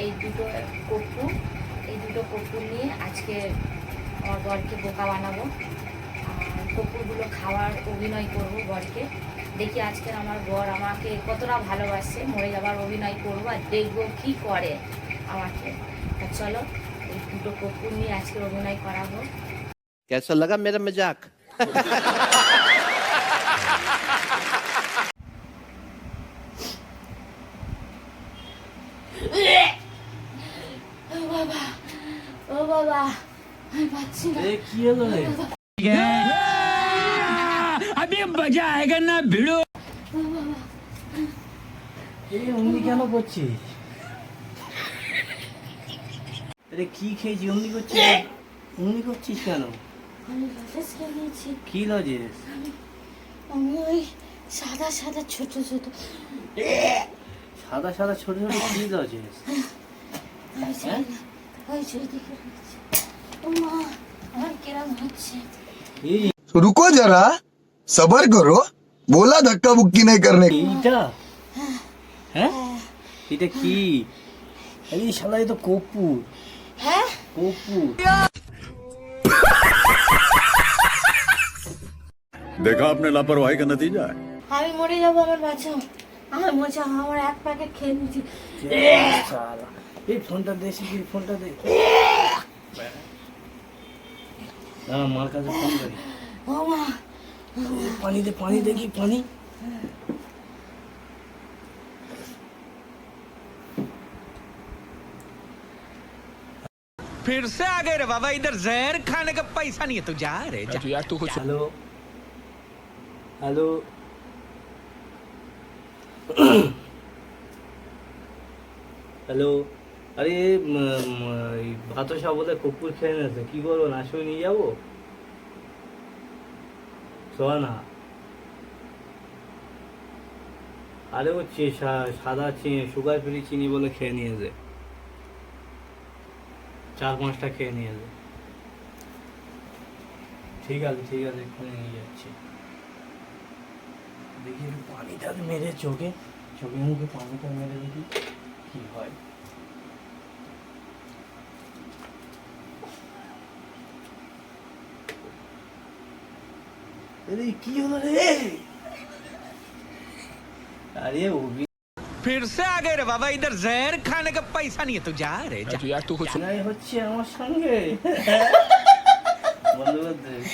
এই দুটো কর্পূর নিয়ে আজকে আমার বরকে বোকা বানাবো। আর কর্পূরগুলো খাওয়ার অভিনয় করব বরকে। দেখি আজকের আমার বর আমাকে কতটা ভালোবাসে, মরে যাবার অভিনয় করবো আর দেখবো কী করে আমাকে। তা চলো এই দুটো কর্পূর নিয়ে আজকে অভিনয় করাবো। कैसा लगा मेरा मजाक? ও বাবা, ও বাবা, আমি পাচ্ছি না। কি হলো রে? अभी मजा आएगा ना भिड़ो। অমনি কেন করছিস? আরে কি খেয়েছি অমনি করছিস? অমনি করছিস কেন? আমি লজেস খেয়ে নিয়েছি। কি লজেস? আমি ওই সাদা সাদা ছোট ছোট সাদা সাদা ছোট ছোট কি লজেস? আমি জানি না, ওই দিকে রয়েছে। ও মা, আমার কেরাম হচ্ছে। এই रुको जरा सबर करो बोला धक्का बुक्की नहीं करने এইটা? হ্যাঁ এটা কি? আরে শালা এ তো কর্পূর। হ্যাঁ, কর্পূর। देखा आपने लापरवाही का नतीजा है। আমি মরে যাবো, আমার বাঁচাও, আমার বাঁচাও, আমার এক প্যাকেট খেয়ে নিয়েছি। শালা এই ফোনটা দে, শিখির ফোনটা দে। না মার কাছে ফোন করি। ও মা, পানি দে, পানি দেখি পানি। फिर से आ गए रे बाबा, इधर जहर खाने का पैसा नहीं है तो जा रे जा। यार तू कुछ হ্যালো হ্যালো হ্যালো। আরে ভাতসা বলে কর্পূর খেয়ে নিয়েছে, কি করবো? নাশই নিয়ে যাবো? শোয়া না। আরে ও সাদা চিনি, সুগার ফ্রি চিনি বলে খেয়ে নিয়েছে, 4-5টা খেয়ে নিয়েছে। ঠিক আছে ঠিক আছে, এক্ষুনি নিয়ে যাচ্ছি। দেখি একটু পানিটা মেরে চোখে মুখে পানিটা মেরে দেখি কি হয়। আরে কি হলো রে? আরে फिर से आ गए रे बाबा, इधर जहर खाने का पैसा नहीं है तो जा रे जा। यार तू कुछ অভিনয় হচ্ছে আমার সঙ্গে। বন্ধু